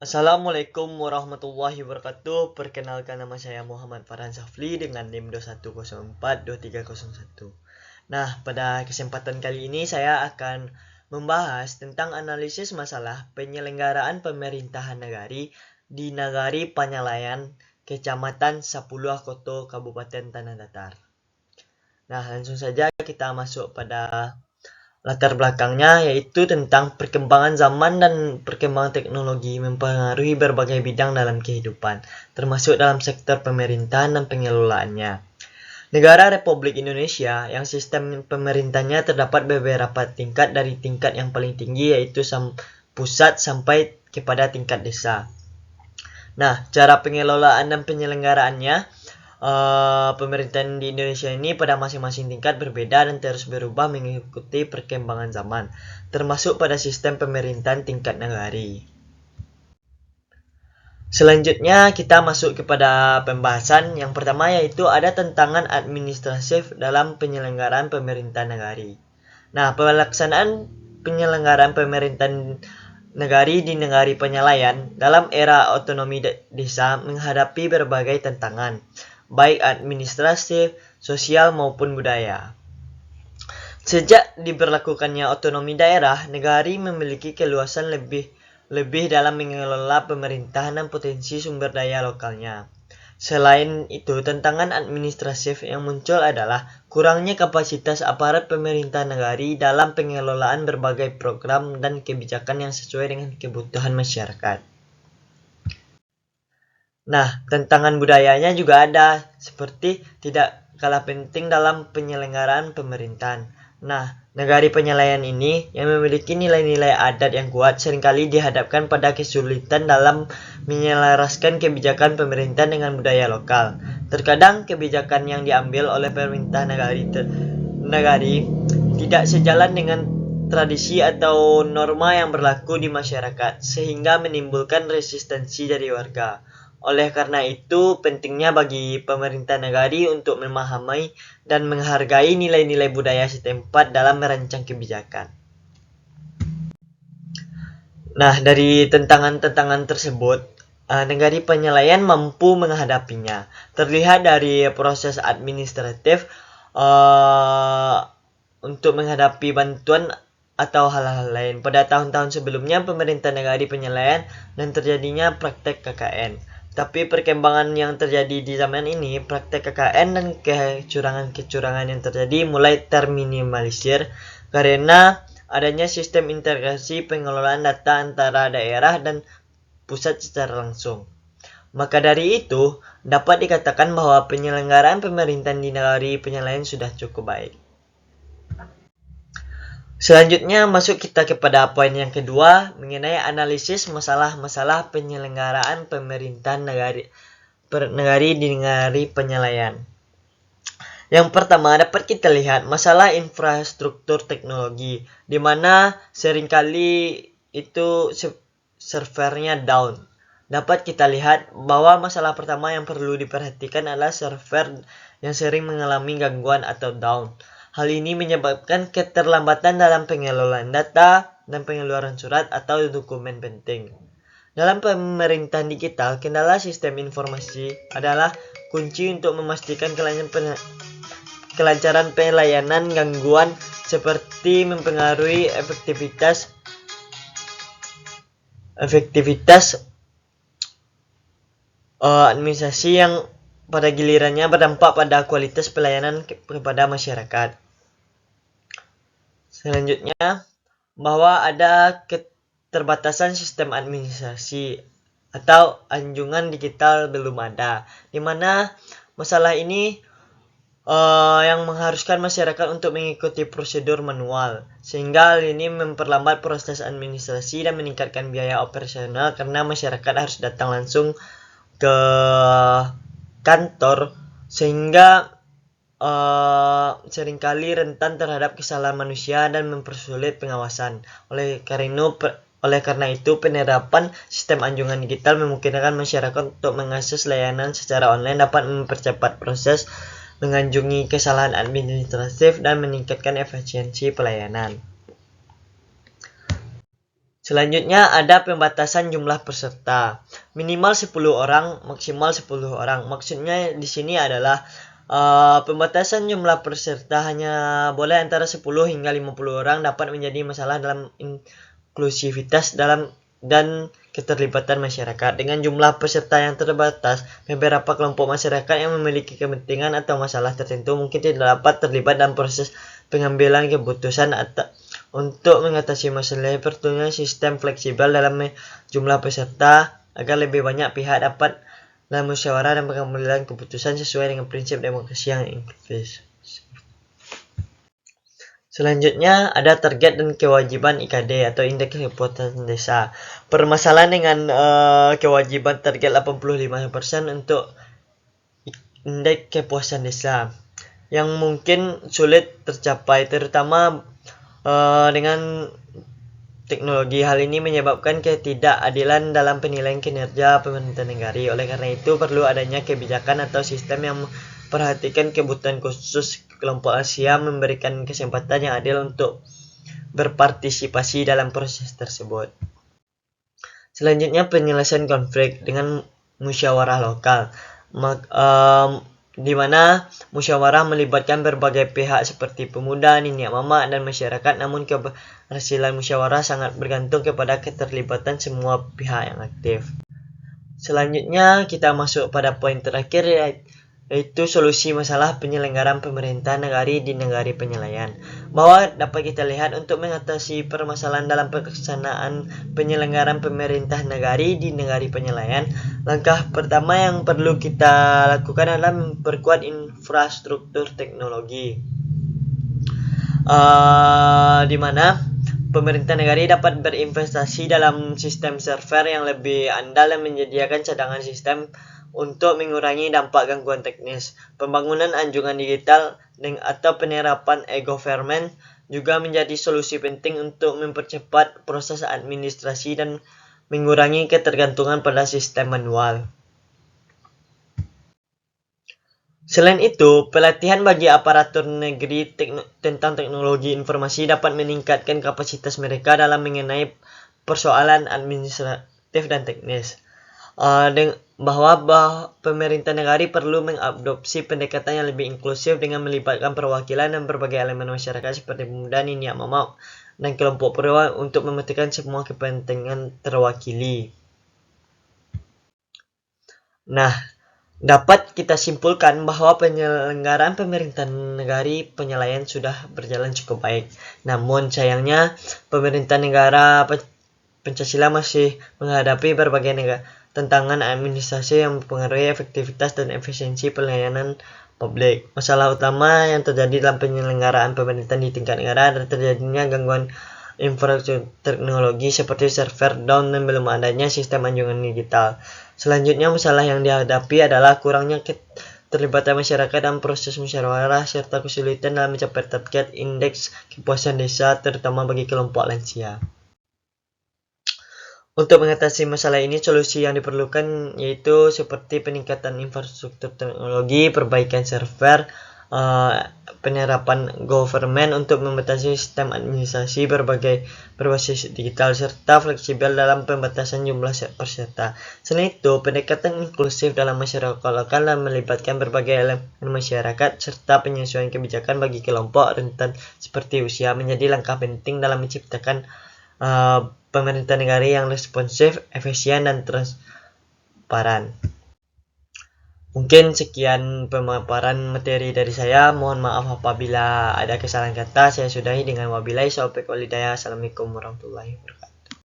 Assalamualaikum warahmatullahi wabarakatuh. Perkenalkan, nama saya Muhammad Farhan Safli dengan NIM 21042301. Nah, pada kesempatan kali ini saya akan membahas tentang analisis masalah penyelenggaraan pemerintahan negari di Nagari Penyalayan, Kecamatan Sapuluh Koto, Kabupaten Tanah Datar. Nah, langsung saja kita masuk pada latar belakangnya, yaitu tentang perkembangan zaman dan perkembangan teknologi mempengaruhi berbagai bidang dalam kehidupan, termasuk dalam sektor pemerintahan dan pengelolaannya. Negara Republik Indonesia yang sistem pemerintahnya terdapat beberapa tingkat, dari tingkat yang paling tinggi yaitu pusat sampai kepada tingkat desa. Nah, cara pengelolaan dan penyelenggaraannya, pemerintahan di Indonesia ini pada masing-masing tingkat berbeda dan terus berubah mengikuti perkembangan zaman, termasuk pada sistem pemerintahan tingkat nagari. Selanjutnya kita masuk kepada pembahasan yang pertama, yaitu ada tantangan administratif dalam penyelenggaraan pemerintahan nagari. Nah, pelaksanaan penyelenggaraan pemerintahan negari di Negari Penyalayan dalam era otonomi desa menghadapi berbagai tantangan, baik administratif, sosial maupun budaya. Sejak diberlakukannya otonomi daerah, negari memiliki keluasan lebih dalam mengelola pemerintahan dan potensi sumber daya lokalnya. Selain itu, tantangan administratif yang muncul adalah kurangnya kapasitas aparat pemerintah negari dalam pengelolaan berbagai program dan kebijakan yang sesuai dengan kebutuhan masyarakat. Nah, tantangan budayanya juga ada, seperti tidak kalah penting dalam penyelenggaraan pemerintahan. Nah, Negari Penyalayan ini yang memiliki nilai-nilai adat yang kuat seringkali dihadapkan pada kesulitan dalam menyelaraskan kebijakan pemerintah dengan budaya lokal. Terkadang kebijakan yang diambil oleh pemerintah negari tidak sejalan dengan tradisi atau norma yang berlaku di masyarakat, sehingga menimbulkan resistensi dari warga. Oleh karena itu, pentingnya bagi pemerintah negari untuk memahami dan menghargai nilai-nilai budaya setempat dalam merancang kebijakan. Nah, dari tantangan-tantangan tersebut, Negari Penyalayan mampu menghadapinya. Terlihat dari proses administratif untuk menghadapi bantuan atau hal-hal lain. Pada tahun-tahun sebelumnya, pemerintah Negari Penyalayan dan terjadinya praktek KKN. Tapi perkembangan yang terjadi di zaman ini, praktek KKN dan kecurangan-kecurangan yang terjadi mulai terminimalisir karena adanya sistem integrasi pengelolaan data antara daerah dan pusat secara langsung. Maka dari itu, dapat dikatakan bahwa penyelenggaraan pemerintahan di Negari Penyalayan sudah cukup baik. Selanjutnya masuk kita kepada poin yang kedua, mengenai analisis masalah-masalah penyelenggaraan pemerintahan negari di Negari Penyalayan. Yang pertama, dapat kita lihat masalah infrastruktur teknologi, di mana seringkali itu servernya down. Dapat kita lihat bahwa masalah pertama yang perlu diperhatikan adalah server yang sering mengalami gangguan atau down. Hal ini menyebabkan keterlambatan dalam pengelolaan data dan pengeluaran surat atau dokumen penting. Dalam pemerintahan digital, kendala sistem informasi adalah kunci untuk memastikan kelancaran pelayanan. Gangguan seperti mempengaruhi efektivitas administrasi yang pada gilirannya berdampak pada kualitas pelayanan kepada masyarakat. Selanjutnya, bahwa ada keterbatasan sistem administrasi atau anjungan digital belum ada, di mana masalah ini yang mengharuskan masyarakat untuk mengikuti prosedur manual, sehingga hal ini memperlambat proses administrasi dan meningkatkan biaya operasional karena masyarakat harus datang langsung ke kantor, sehingga seringkali rentan terhadap kesalahan manusia dan mempersulit pengawasan. Oleh karena itu, penerapan sistem anjungan digital memungkinkan masyarakat untuk mengakses layanan secara online, dapat mempercepat proses menganjungi kesalahan administratif dan meningkatkan efisiensi pelayanan. Selanjutnya ada pembatasan jumlah peserta. Minimal 10 orang, maksimal 10 orang. Maksudnya di sini adalah pembatasan jumlah peserta hanya boleh antara 10 hingga 50 orang dapat menjadi masalah dalam inklusivitas dan keterlibatan masyarakat. Dengan jumlah peserta yang terbatas, beberapa kelompok masyarakat yang memiliki kepentingan atau masalah tertentu mungkin tidak dapat terlibat dalam proses pengambilan keputusan atau untuk mengatasi masalah perlunya sistem fleksibel dalam jumlah peserta agar lebih banyak pihak dapat dalam musyawarah dan pengambilan keputusan sesuai dengan prinsip demokrasi yang inklusif. Selanjutnya ada target dan kewajiban IKD atau Indeks Kepuasan Desa. Permasalahan dengan kewajiban target 85% untuk Indeks Kepuasan Desa yang mungkin sulit tercapai, terutama dengan teknologi. Hal ini menyebabkan ketidakadilan dalam penilaian kinerja pemerintah negara. Oleh karena itu, perlu adanya kebijakan atau sistem yang memperhatikan kebutuhan khusus kelompok Asia, memberikan kesempatan yang adil untuk berpartisipasi dalam proses tersebut. Selanjutnya, penyelesaian konflik dengan musyawarah lokal, di mana musyawarah melibatkan berbagai pihak seperti pemuda, nenek mama, dan masyarakat. Namun keberhasilan musyawarah sangat bergantung kepada keterlibatan semua pihak yang aktif. Selanjutnya kita masuk pada poin terakhir, yaitu solusi masalah penyelenggaraan pemerintahan negara di negara penyelesaian. Bahwa dapat kita lihat untuk mengatasi permasalahan dalam pelaksanaan penyelenggaraan pemerintah negara di negara penyelesaian, langkah pertama yang perlu kita lakukan adalah memperkuat infrastruktur teknologi, di mana pemerintah negara dapat berinvestasi dalam sistem server yang lebih andal dan menyediakan cadangan sistem untuk mengurangi dampak gangguan teknis. Pembangunan anjungan digital atau penerapan e-government juga menjadi solusi penting untuk mempercepat proses administrasi dan mengurangi ketergantungan pada sistem manual. Selain itu, pelatihan bagi aparatur negeri tentang teknologi informasi dapat meningkatkan kapasitas mereka dalam mengenai persoalan administratif dan teknis. Bahwa pemerintah negara perlu mengadopsi pendekatan yang lebih inklusif dengan melibatkan perwakilan dan berbagai elemen masyarakat seperti pemuda, nenek mama, dan kelompok perawan untuk memastikan semua kepentingan terwakili. Nah, dapat kita simpulkan bahwa penyelenggaraan pemerintahan negara penyelesaian sudah berjalan cukup baik. Namun sayangnya pemerintah negara Pancasila masih menghadapi berbagai tantangan administrasi yang mempengaruhi efektivitas dan efisiensi pelayanan publik. Masalah utama yang terjadi dalam penyelenggaraan pemerintahan di tingkat negara adalah terjadinya gangguan infrastruktur teknologi seperti server down dan belum adanya sistem anjungan digital. Selanjutnya, masalah yang dihadapi adalah kurangnya keterlibatan masyarakat dalam proses musyawarah serta kesulitan dalam mencapai target indeks kepuasan desa, terutama bagi kelompok lansia. Untuk mengatasi masalah ini, solusi yang diperlukan yaitu seperti peningkatan infrastruktur teknologi, perbaikan server, penerapan government untuk membatasi sistem administrasi berbasis digital, serta fleksibel dalam pembatasan jumlah peserta. Selain itu, pendekatan inklusif dalam masyarakat lokal dan melibatkan berbagai elemen masyarakat serta penyesuaian kebijakan bagi kelompok rentan seperti usia menjadi langkah penting dalam menciptakan pemerintah negara yang responsif, efisien, dan transparan. Mungkin sekian pemaparan materi dari saya. Mohon maaf apabila ada kesalahan kata. Saya sudahi dengan wabillahi taufiq wal hidayah. Assalamualaikum warahmatullahi wabarakatuh.